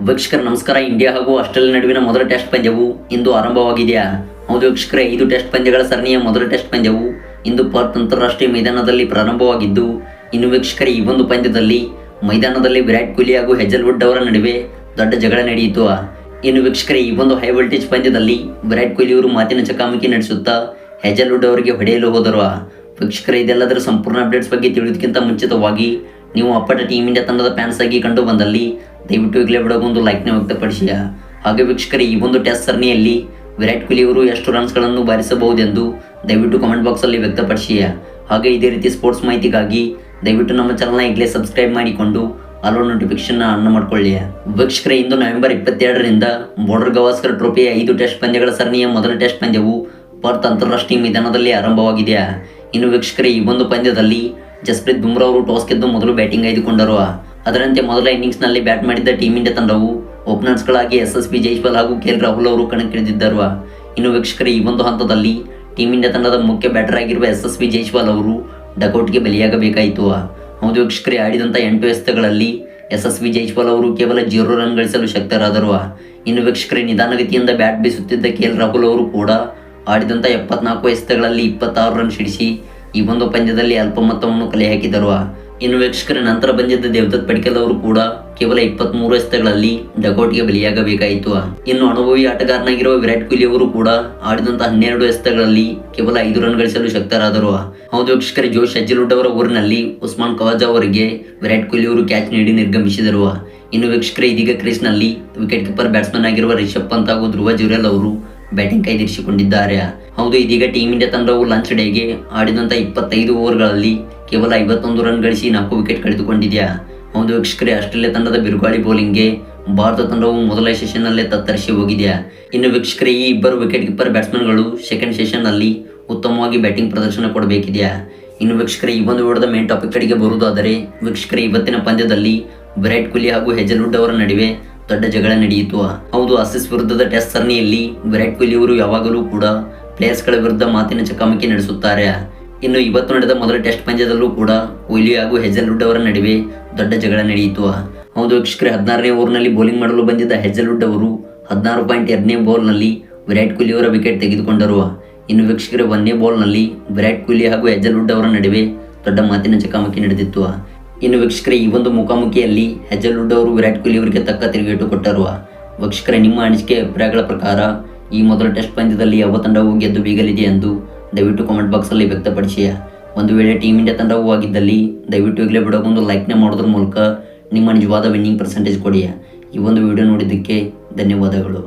ವೀಕ್ಷಕರ ನಮಸ್ಕಾರ. ಇಂಡಿಯಾ ಹಾಗೂ ಆಸ್ಟ್ರೇಲಿಯಾ ನಡುವಿನ ಮೊದಲ ಟೆಸ್ಟ್ ಪಂದ್ಯವು ಇಂದು ಆರಂಭವಾಗಿದೆಯಾ? ಹೌದು ವೀಕ್ಷಕರೇ, 5 ಟೆಸ್ಟ್ ಪಂದ್ಯಗಳ ಸರಣಿಯ ಮೊದಲ ಟೆಸ್ಟ್ ಪಂದ್ಯವು ಇಂದು ಪರ್ತ್ ಅಂತಾರಾಷ್ಟ್ರೀಯ ಮೈದಾನದಲ್ಲಿ ಪ್ರಾರಂಭವಾಗಿದ್ದು, ಇನ್ನು ವೀಕ್ಷಕರೇ, ಈ ಒಂದು ಪಂದ್ಯದಲ್ಲಿ ಮೈದಾನದಲ್ಲಿ ವಿರಾಟ್ ಕೊಹ್ಲಿ ಹಾಗೂ ಹೆಜಲ್ವುಡ್ ಅವರ ನಡುವೆ ದೊಡ್ಡ ಜಗಳ ನಡೆಯಿತು. ಇನ್ನು ವೀಕ್ಷಕರೇ, ಈ ಒಂದು ಹೈ ವೋಲ್ಟೇಜ್ ಪಂದ್ಯದಲ್ಲಿ ವಿರಾಟ್ ಕೊಹ್ಲಿ ಅವರು ಮಾತಿನ ಚಕಮಕಿ ನಡೆಸುತ್ತಾ ಹೆಜಲ್ವುಡ್ ಅವರಿಗೆ ಹೊಡೆಯಲು ಹೋದರು. ವೀಕ್ಷಕರೇ, ಇದೆಲ್ಲದರ ಸಂಪೂರ್ಣ ಅಪ್ಡೇಟ್ಸ್ ಬಗ್ಗೆ ತಿಳಿಯೋದಕ್ಕಿಂತ ಮುಂಚಿತವಾಗಿ ನೀವು ಅಪ್ಪಟ ಟೀಮ್ ಇಂಡಿಯಾ ತಂಡದ ಫ್ಯಾನ್ಸ್ ಆಗಿ ಕಂಡು ಬಂದಲ್ಲಿ ದಯವಿಟ್ಟು ಈಗಲೇ ಬಿಡೋಗೊಂದು ಲೈಕ್ನ ವ್ಯಕ್ತಪಡಿಸಿ. ಹಾಗೆ ವೀಕ್ಷಕರೇ, ಈ ಒಂದು ಟೆಸ್ಟ್ ಸರಣಿಯಲ್ಲಿ ವಿರಾಟ್ ಕೊಹ್ಲಿ ಅವರು ಎಷ್ಟು ರನ್ಸ್ಗಳನ್ನು ಬಾರಿಸಬಹುದೆಂದು ದಯವಿಟ್ಟು ಕಮೆಂಟ್ ಬಾಕ್ಸಲ್ಲಿ ವ್ಯಕ್ತಪಡಿಸಿ. ಹಾಗೆ ಇದೇ ರೀತಿ ಸ್ಪೋರ್ಟ್ಸ್ ಮಾಹಿತಿಗಾಗಿ ದಯವಿಟ್ಟು ನಮ್ಮ ಚಾನಲ್ನ ಈಗಲೇ ಸಬ್ಸ್ಕ್ರೈಬ್ ಮಾಡಿಕೊಂಡು ಆಲ್ ನೋಟಿಫಿಕೇಶನ್ ಆನ್ ಮಾಡಿಕೊಳ್ಳಿ. ವೀಕ್ಷಕರೇ, ಇಂದು ನವೆಂಬರ್ 22ರಿಂದ ಬಾರ್ಡರ್ ಗವಾಸ್ಕರ್ ಟ್ರೋಫಿಯ 5 ಟೆಸ್ಟ್ ಪಂದ್ಯಗಳ ಸರಣಿಯ ಮೊದಲ ಟೆಸ್ಟ್ ಪಂದ್ಯವು ಪರ್ತ್ ಅಂತಾರಾಷ್ಟ್ರೀಯ ಮೈದಾನದಲ್ಲಿ ಆರಂಭವಾಗಿದೆ. ಇನ್ನು ವೀಕ್ಷಕರೇ, ಈ ಒಂದು ಪಂದ್ಯದಲ್ಲಿ ಜಸ್ಪ್ರೀತ್ ಬುಮ್ರಾ ಅವರು ಟಾಸ್ ಗೆದ್ದು ಮೊದಲು ಬ್ಯಾಟಿಂಗ್ ಆಯ್ದುಕೊಂಡರು. ಅದರಂತೆ ಮೊದಲ ಇನ್ನಿಂಗ್ಸ್ನಲ್ಲಿ ಬ್ಯಾಟ್ ಮಾಡಿದ್ದ ಟೀಮ್ ಇಂಡಿಯಾ ತಂಡವು ಓಪನರ್ಸ್ಗಳಾಗಿ SSB ಜೈಸ್ವಾಲ್ ಹಾಗೂ KL ರಾಹುಲ್ ಅವರು ಕಣಕ್ಕಿಳಿದಿದ್ದರು. ಇನ್ನು ವೀಕ್ಷಕರೇ, ಈ ಒಂದು ಹಂತದಲ್ಲಿ ಟೀಮ್ ಇಂಡಿಯಾ ತಂಡದ ಮುಖ್ಯ ಬ್ಯಾಟರ್ ಆಗಿರುವ SSB ಜೈಸ್ವಾಲ್ ಅವರು ಡಕೌಟ್ಗೆ ಬಲಿಯಾಗಬೇಕಾಯಿತು. ಹೌದು ವೀಕ್ಷಕರೇ, ಆಡಿದಂಥ 8 ಎಸೆತಗಳಲ್ಲಿ SSB ಜೈಸ್ವಾಲ್ ಅವರು ಕೇವಲ 0 ರನ್ ಗಳಿಸಲು ಶಕ್ತರಾದರು. ಇನ್ನು ವೀಕ್ಷಕರೇ, ನಿಧಾನಗತಿಯಿಂದ ಬ್ಯಾಟ್ ಬೀಸುತ್ತಿದ್ದ KL ರಾಹುಲ್ ಅವರು ಕೂಡ ಆಡಿದಂಥ 74 ಎಸೆತಗಳಲ್ಲಿ 26 ರನ್ ಸಿಡಿಸಿ ಈ ಒಂದು ಪಂದ್ಯದಲ್ಲಿ ಅಲ್ಪ ಮೊತ್ತವನ್ನು ಕಲೆ ಹಾಕಿದರು. ಇನ್ನು ವೀಕ್ಷಕರ ನಂತರ ಬಂದಿದ್ದ ದೇವದತ್ ಪಡಿಕ್ಕಲ್ ಅವರು ಕೂಡ ಕೇವಲ 23 ಎಸೆತಗಳಲ್ಲಿ ಡಕೌಟ್ಗೆ ಬಲಿಯಾಗಬೇಕಾಯಿತು. ಇನ್ನು ಅನುಭವಿ ಆಟಗಾರನಾಗಿರುವ ವಿರಾಟ್ ಕೊಹ್ಲಿ ಅವರು ಕೂಡ ಆಡಿದಂತಹ 12 ಎಸೆತಗಳಲ್ಲಿ ಕೇವಲ 5 ರನ್ ಗಳಿಸಲು ಶಕ್ತರಾದರು. ಹೌದು ವೀಕ್ಷಕರೇ, ಜೋಶ್ ಹೆಜಲ್ವುಡ್ ಅವರ ಊರಿನಲ್ಲಿ ಉಸ್ಮಾನ್ ಖವಾಜಾ ಅವರಿಗೆ ವಿರಾಟ್ ಕೊಹ್ಲಿ ಅವರು ಕ್ಯಾಚ್ ನೀಡಿ ನಿರ್ಗಮಿಸಿದರು. ಇನ್ನು ವೀಕ್ಷಕರೇ, ಇದೀಗ ಕ್ರೀಸ್ನಲ್ಲಿ ವಿಕೆಟ್ ಕೀಪರ್ ಬ್ಯಾಟ್ಸ್ಮನ್ ಆಗಿರುವ ರಿಷಬ್ ಪಂತ್ ಹಾಗೂ ಧ್ರುವ ಜುರೇಲ್ ಅವರು ಬ್ಯಾಟಿಂಗ್ ಕೈದಿರಿಸಿಕೊಂಡಿದ್ದಾರೆ. ಹೌದು, ಇದೀಗ ಟೀಮ್ ಇಂಡಿಯಾ ತಂಡವು ಲಂಚ್ ಡೇಗೆ ಆಡಿದಂಥ 25 ಓವರ್ಗಳಲ್ಲಿ ಕೇವಲ 51 ರನ್ ಗಳಿಸಿ 4 ವಿಕೆಟ್ ಕಳೆದುಕೊಂಡಿದೆಯಾ. ಹೌದು ವೀಕ್ಷಕರೇ, ಆಸ್ಟ್ರೇಲಿಯಾ ತಂಡದ ಬಿರುಗಾಳಿ ಬೌಲಿಂಗ್ಗೆ ಭಾರತ ತಂಡವು ಮೊದಲ ಸೆಷನ್ನಲ್ಲೇ ತತ್ತರಿಸಿ ಹೋಗಿದೆಯಾ. ಇನ್ನು ವೀಕ್ಷಕರೇ, ಈ ಇಬ್ಬರು ವಿಕೆಟ್ ಕೀಪರ್ ಬ್ಯಾಟ್ಸ್ಮನ್ಗಳು ಸೆಕೆಂಡ್ ಸೆಷನ್ನಲ್ಲಿ ಉತ್ತಮವಾಗಿ ಬ್ಯಾಟಿಂಗ್ ಪ್ರದರ್ಶನ ಕೊಡಬೇಕಿದೆಯಾ. ಇನ್ನು ವೀಕ್ಷಕರೇ, ಈ ಒಂದು ವಿಡಿಯೋದ ಮೇನ್ ಟಾಪಿಕ್ ಕಡೆಗೆ ಬರುವುದಾದರೆ ವೀಕ್ಷಕರೇ, ಇವತ್ತಿನ ಪಂದ್ಯದಲ್ಲಿ ವಿರಾಟ್ ಕೊಹ್ಲಿ ಹಾಗೂ ಹೆಜಲ್ವುಡ್ ಅವರ ನಡುವೆ ದೊಡ್ಡ ಜಗಳ ನಡೆಯಿತು. ಹೌದು, ಆಸೀಸ್ ವಿರುದ್ಧದ ಟೆಸ್ಟ್ ಸರಣಿಯಲ್ಲಿ ವಿರಾಟ್ ಕೊಹ್ಲಿ ಅವರು ಯಾವಾಗಲೂ ಕೂಡ ಪ್ಲೇಯರ್ಸ್ಗಳ ವಿರುದ್ಧ ಮಾತಿನ ಚಕಮಕಿ ನಡೆಸುತ್ತಾರೆ. ಇನ್ನು ಇವತ್ತು ನಡೆದ ಮೊದಲ ಟೆಸ್ಟ್ ಪಂದ್ಯದಲ್ಲೂ ಕೂಡ ಕೊಹ್ಲಿ ಹಾಗೂ ಹೆಜಲ್ವುಡ್ ಅವರ ನಡುವೆ ದೊಡ್ಡ ಜಗಳ ನಡೆಯಿತು. ಹೌದು ವೀಕ್ಷಕರೇ, 16ನೇ ಓವರ್ನಲ್ಲಿ ಬೌಲಿಂಗ್ ಮಾಡಲು ಬಂದಿದ್ದ ಹೆಜಲ್ವುಡ್ ಅವರು 16.2ನೇ ಬಾಲ್ನಲ್ಲಿ ವಿರಾಟ್ ಕೊಹ್ಲಿ ಅವರ ವಿಕೆಟ್ ತೆಗೆದುಕೊಂಡರು. ಇನ್ನು ವೀಕ್ಷಕರೇ, 1ನೇ ಬಾಲ್ನಲ್ಲಿ ವಿರಾಟ್ ಕೊಹ್ಲಿ ಹಾಗೂ ಹೆಜಲ್ವುಡ್ ಅವರ ನಡುವೆ ದೊಡ್ಡ ಮಾತಿನ ಚಕಮಕಿ ನಡೆದಿತ್ತು. ಇನ್ನು ವೀಕ್ಷಕರೇ, ಈ ಒಂದು ಮುಖಾಮುಖಿಯಲ್ಲಿ ಹೆಜಲ್ವುಡ್ ಅವರು ವಿರಾಟ್ ಕೊಹ್ಲಿ ಅವರಿಗೆ ತಕ್ಕ ತಿರುಗೇಟು ಕೊಟ್ಟರು. ವೀಕ್ಷಕರೇ, ನಿಮ್ಮ ಅನಿಸಿಕೆ ಅಭಿಪ್ರಾಯಗಳ ಪ್ರಕಾರ ಈ ಮೊದಲ ಟೆಸ್ಟ್ ಪಂದ್ಯದಲ್ಲಿ ಯಾವ ತಂಡವು ಗೆದ್ದು ಬೀಗಲಿದೆ ಎಂದು ದಯವಿಟ್ಟು ಕಾಮೆಂಟ್ ಬಾಕ್ಸಲ್ಲಿ ವ್ಯಕ್ತಪಡಿಸಿ. ಒಂದು ವೇಳೆ ಟೀಮ್ ಇಂಡಿಯಾ ತಂಡವೂ ಆಗಿದ್ದಲ್ಲಿ ದಯವಿಟ್ಟು ಈಗಲೇ ಬಿಡೋಗೊಂದು ಲೈಕ್ನ ಮಾಡೋದ್ರ ಮೂಲಕ ನಿಮ್ಮ ನಿಜವಾದ ವಿನ್ನಿಂಗ್ ಪರ್ಸೆಂಟೇಜ್ ಕೊಡಿ. ಈ ಒಂದು ವಿಡಿಯೋ ನೋಡಿದ್ದಕ್ಕೆ ಧನ್ಯವಾದಗಳು.